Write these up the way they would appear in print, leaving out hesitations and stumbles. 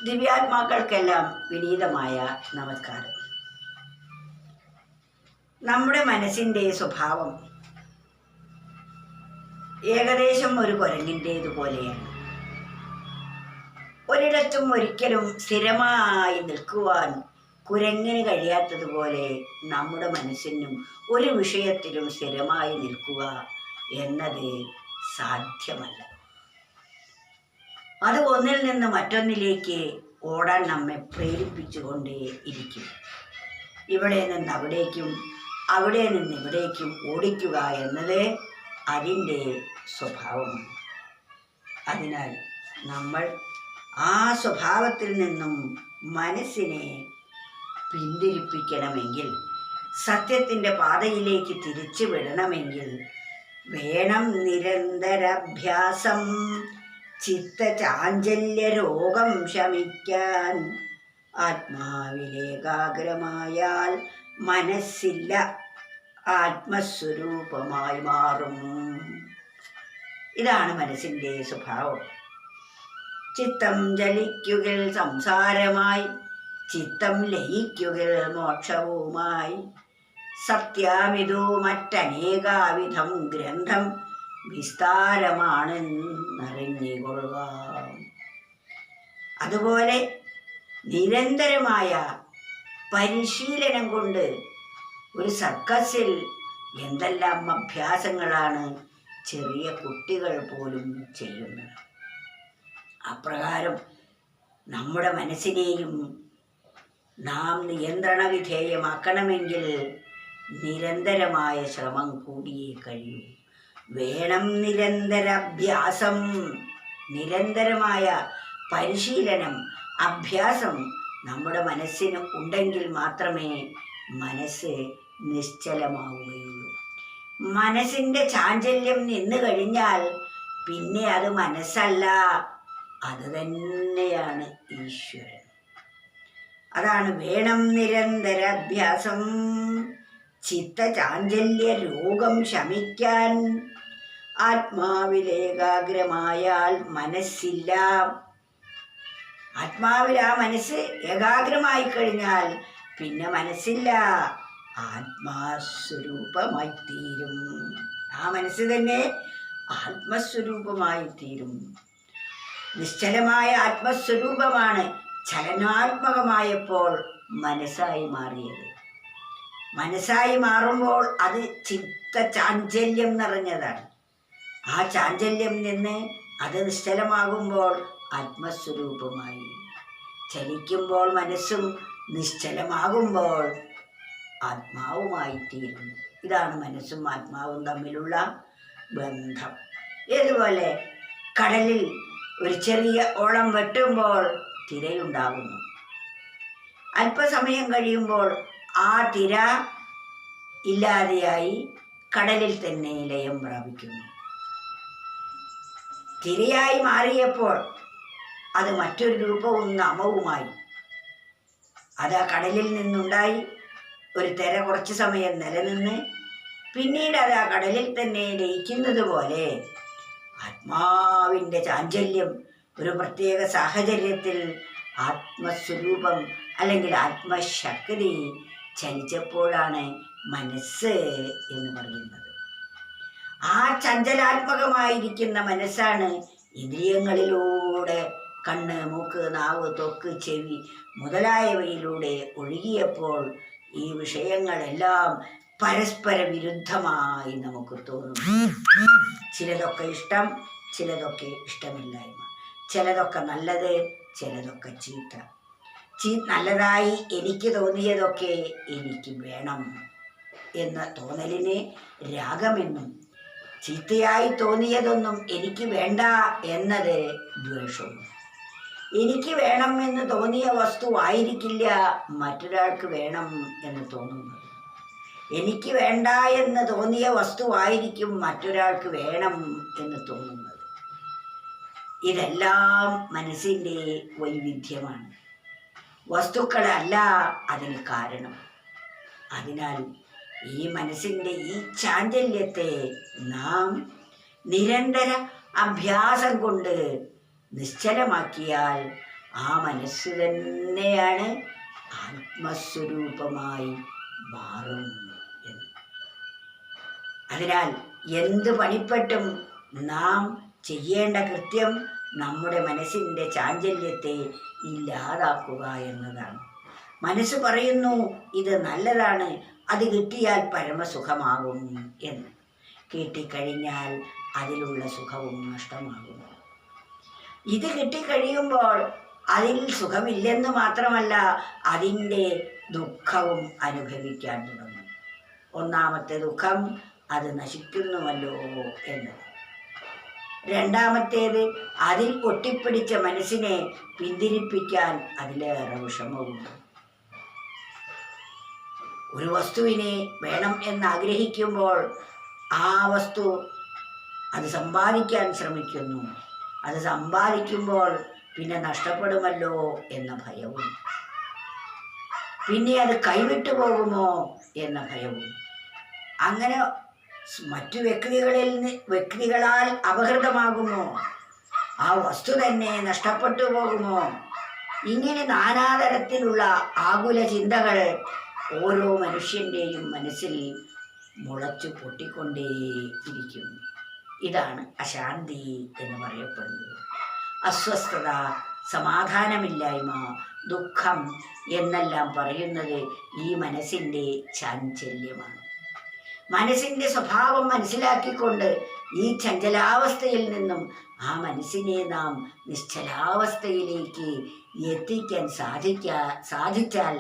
ദിവ്യാത്മാക്കൾക്കെല്ലാം വിനീതമായ നമസ്കാരം. നമ്മുടെ മനസ്സിൻ്റെ സ്വഭാവം ഏകദേശം ഒരു കുരങ്ങിൻ്റേതുപോലെയാണ്. ഒരിടത്തും ഒരിക്കലും സ്ഥിരമായി നിൽക്കുവാൻ കുരങ്ങിന് കഴിയാത്തതുപോലെ നമ്മുടെ മനസ്സിനും ഒരു വിഷയത്തിലും സ്ഥിരമായി നിൽക്കുക എന്നത് സാധ്യമല്ല. അത് ഒന്നിൽ നിന്ന് മറ്റൊന്നിലേക്ക് ഓടാൻ നമ്മെ പ്രേരിപ്പിച്ചുകൊണ്ടേ ഇരിക്കും. ഇവിടെ നിന്ന് അവിടേക്കും അവിടെ നിന്ന് ഇവിടേക്കും ഓടിക്കുക എന്നത് അതിൻ്റെ സ്വഭാവമാണ്. അതിനാൽ നമ്മൾ ആ സ്വഭാവത്തിൽ നിന്നും മനസ്സിനെ പിന്തിരിപ്പിക്കണമെങ്കിൽ, സത്യത്തിൻ്റെ പാതയിലേക്ക് തിരിച്ചു വിടണമെങ്കിൽ വേണം നിരന്തരാഭ്യാസം. ചിത്തചാഞ്ചല്യ രോഗം ശമിക്കാൻ ആത്മാവിലേകാഗ്രമായാൽ മനസ്സില്ല ആത്മസ്വരൂപമായി മാറും. ഇതാണ് മനസ്സിൻ്റെ സ്വഭാവം. ചിത്തം ചലിക്കുകിൽ സംസാരമായി, ചിത്തം ലയിക്കുകിൽ മോക്ഷവുമായി. സത്യാമിതു മറ്റനേകാവിധം ഗ്രന്ഥം വിസ്താരമാണെന്നറിഞ്ഞുകൊള്ളുക. അതുപോലെ നിരന്തരമായ പരിശീലനം കൊണ്ട് ഒരു സർക്കസിൽ എന്തെല്ലാം അഭ്യാസങ്ങളാണ് ചെറിയ കുട്ടികൾ പോലും ചെയ്യുന്നത്. അപ്രകാരം നമ്മുടെ മനസ്സിനെയും നാം നിയന്ത്രണ വിധേയമാക്കണമെങ്കിൽ നിരന്തരമായ ശ്രമം കൂടിയേ കഴിയൂ. വേണം നിരന്തരാഭ്യാസം. നിരന്തരമായ പരിശീലനം, അഭ്യാസം നമ്മുടെ മനസ്സിന് ഉണ്ടെങ്കിൽ മാത്രമേ മനസ്സ് നിശ്ചലമാവുകയുള്ളൂ. മനസ്സിൻ്റെ ചാഞ്ചല്യം നിന്ന് കഴിഞ്ഞാൽ പിന്നെ അത് മനസ്സല്ല, അത് തന്നെയാണ് ഈശ്വരൻ. അതാണ് വേണം നിരന്തരാഭ്യാസം. ചിത്തചാഞ്ചല്യ രോഗം ശമിക്കാൻ ആത്മാവിലേകാഗ്രമായാൽ മനസ്സില്ല. ആത്മാവിൽ ആ മനസ്സ് ഏകാഗ്രമായി കഴിഞ്ഞാൽ പിന്നെ മനസ്സില്ല, ആത്മസ്വരൂപമായി തീരും. ആ മനസ്സ് തന്നെ ആത്മസ്വരൂപമായി തീരും. നിശ്ചലമായ ആത്മസ്വരൂപമാണ് ചലനാത്മകമായപ്പോൾ മനസ്സായി മാറിയത്. മനസ്സായി മാറുമ്പോൾ അത് ചിത്തചാഞ്ചല്യം നിറഞ്ഞതാണ്. ആ ചാഞ്ചല്യം നിന്ന് അത് നിശ്ചലമാകുമ്പോൾ ആത്മസ്വരൂപമായി. ചലിക്കുമ്പോൾ മനസ്സും നിശ്ചലമാകുമ്പോൾ ആത്മാവുമായി തീരുന്നു. ഇതാണ് മനസ്സും ആത്മാവും തമ്മിലുള്ള ബന്ധം. ഏതുപോലെ കടലിൽ ഒരു ചെറിയ ഓളം വെട്ടുമ്പോൾ തിരയുണ്ടാകുന്നു. അല്പസമയം കഴിയുമ്പോൾ ആ തിര ഇല്ലാതെയായി കടലിൽ തന്നെ ലയം പ്രാപിക്കുന്നു. തിരയായി മാറിയപ്പോൾ അത് മറ്റൊരു രൂപവും നാമവുമായി. അത് ആ കടലിൽ നിന്നുണ്ടായി. ഒരു തിര കുറച്ച് സമയം നിലനിന്ന് പിന്നീട് അത് ആ കടലിൽ തന്നെ ലയിക്കുന്നത് പോലെ ആത്മാവിൻ്റെ ചാഞ്ചല്യം ഒരു പ്രത്യേക സാഹചര്യത്തിൽ ആത്മസ്വരൂപം അല്ലെങ്കിൽ ആത്മശക്തി ചലിച്ചപ്പോഴാണ് മനസ്സ് എന്ന് പറയുന്നത്. ആ ചഞ്ചലാത്മകമായിരിക്കുന്ന മനസ്സാണ് ഇന്ദ്രിയങ്ങളിലൂടെ കണ്ണ്, മൂക്ക്, നാവ്, ത്വക്ക്, ചെവി മുതലായവയിലൂടെ ഒഴുകിയപ്പോൾ ഈ വിഷയങ്ങളെല്ലാം പരസ്പര വിരുദ്ധമായി നമുക്ക് തോന്നുന്നു. ചിലതൊക്കെ ഇഷ്ടം, ചിലതൊക്കെ ഇഷ്ടമില്ലായ്മ, ചിലതൊക്കെ നല്ലത്, ചിലതൊക്കെ ചീത്ത. നല്ലതായി എനിക്ക് തോന്നിയതൊക്കെ എനിക്ക് വേണം എന്ന തോന്നലിനെ രാഗമെന്നും, ചീത്തയായി തോന്നിയതൊന്നും എനിക്ക് വേണ്ട എന്നത് ദ്വേഷവും. എനിക്ക് വേണം എന്ന് തോന്നിയ വസ്തു ആയിരിക്കില്ല മറ്റൊരാൾക്ക് വേണം എന്ന് തോന്നുന്നത്. എനിക്ക് വേണ്ട എന്ന് തോന്നിയ വസ്തു ആയിരിക്കും മറ്റൊരാൾക്ക് വേണം എന്ന് തോന്നുന്നത്. ഇതെല്ലാം മനസ്സിൻ്റെ വൈവിധ്യമാണ്. വസ്തുക്കളല്ല അതിന് കാരണം. അതിനാൽ ഈ മനസ്സിൻ്റെ ഈ ചാഞ്ചല്യത്തെ നാം നിരന്തര അഭ്യാസം കൊണ്ട് നിശ്ചലമാക്കിയാൽ ആ മനസ്സ് തന്നെയാണ് ആത്മസ്വരൂപമായി മാറും എന്ന്. അതിനാൽ എന്ത് പണിപ്പെട്ടും നാം ചെയ്യേണ്ട കൃത്യം നമ്മുടെ മനസ്സിൻ്റെ ചാഞ്ചല്യത്തെ ഇല്ലാതാക്കുക എന്നതാണ്. മനസ്സ് പറയുന്നു ഇത് നല്ലതാണ്, അത് കിട്ടിയാൽ പരമസുഖമാകും എന്ന്. കിട്ടിക്കഴിഞ്ഞാൽ അതിലുള്ള സുഖവും നഷ്ടമാകും. ഇത് കിട്ടിക്കഴിയുമ്പോൾ അതിൽ സുഖമില്ലെന്ന് മാത്രമല്ല, അതിൻ്റെ ദുഃഖവും അനുഭവിക്കാൻ തുടങ്ങും. ഒന്നാമത്തെ ദുഃഖം അത് നശിക്കുന്നുവല്ലോ എന്നത്. രണ്ടാമത്തേത് അതിൽ ഒട്ടിപ്പിടിച്ച മനസ്സിനെ പിന്തിരിപ്പിക്കാൻ അതിലേറെ വിഷമവുണ്ട്. ഒരു വസ്തുവിനെ വേണം എന്നാഗ്രഹിക്കുമ്പോൾ ആ വസ്തു അത് സമ്പാദിക്കാൻ ശ്രമിക്കുന്നു. അത് സമ്പാദിക്കുമ്പോൾ പിന്നെ നഷ്ടപ്പെടുമല്ലോ എന്ന ഭയവും, പിന്നെ അത് കൈവിട്ടു പോകുമോ എന്ന ഭയവും, അങ്ങനെ മറ്റു വ്യക്തികളാൽ അപഹൃതമാകുമോ, ആ വസ്തു തന്നെ നഷ്ടപ്പെട്ടു പോകുമോ, ഇങ്ങനെ നാനാതരത്തിലുള്ള ആകുല ചിന്തകൾ ഓരോ മനുഷ്യൻ്റെയും മനസ്സിൽ മുളച്ചു പൊട്ടിക്കൊണ്ടേയിരിക്കും. ഇതാണ് അശാന്തി എന്ന് പറയപ്പെടുന്നത്. അസ്വസ്ഥത, സമാധാനമില്ലായ്മ, ദുഃഖം എന്നെല്ലാം പറയുന്നത് ഈ മനസ്സിൻ്റെ ചാഞ്ചല്യമാണ്. മനസ്സിൻ്റെ സ്വഭാവം മനസ്സിലാക്കിക്കൊണ്ട് ഈ ചഞ്ചലാവസ്ഥയിൽ നിന്നും ആ മനസ്സിനെ നാം നിശ്ചലാവസ്ഥയിലേക്ക് എത്തിക്കാൻ സാധിച്ചാൽ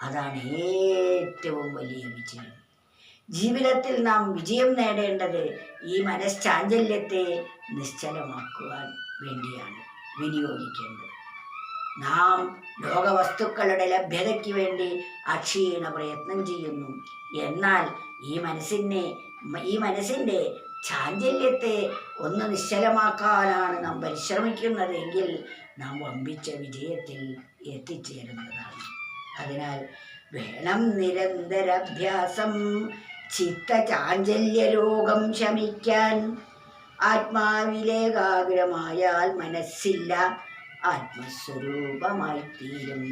അതാണ് ഏറ്റവും വലിയ വിജയം. ജീവിതത്തിൽ നാം വിജയം നേടേണ്ടത് ഈ മനഃചാഞ്ചല്യത്തെ നിശ്ചലമാക്കുവാൻ വേണ്ടിയാണ് വിനിയോഗിക്കേണ്ടത്. നാം ലോകവസ്തുക്കളുടെ ലഭ്യതയ്ക്ക് വേണ്ടി അക്ഷീണ പ്രയത്നം ചെയ്യുന്നു. എന്നാൽ ഈ മനസ്സിൻ്റെ ചാഞ്ചല്യത്തെ ഒന്ന് നിശ്ചലമാക്കാനാണ് നാം പരിശ്രമിക്കുന്നത് എങ്കിൽ നാം വമ്പിച്ച വിജയത്തിൽ എത്തിച്ചേരുന്നതാണ്. അതിനാൽ വേണം നിരന്തരാഭ്യാസം ചിത്തചാഞ്ചല്യരോഗം ശമിക്കാൻ. ആത്മാവിലേകാഗ്രമായാൽ മനസ്സില്ല ആത്മസ്വരൂപമായി തീരും.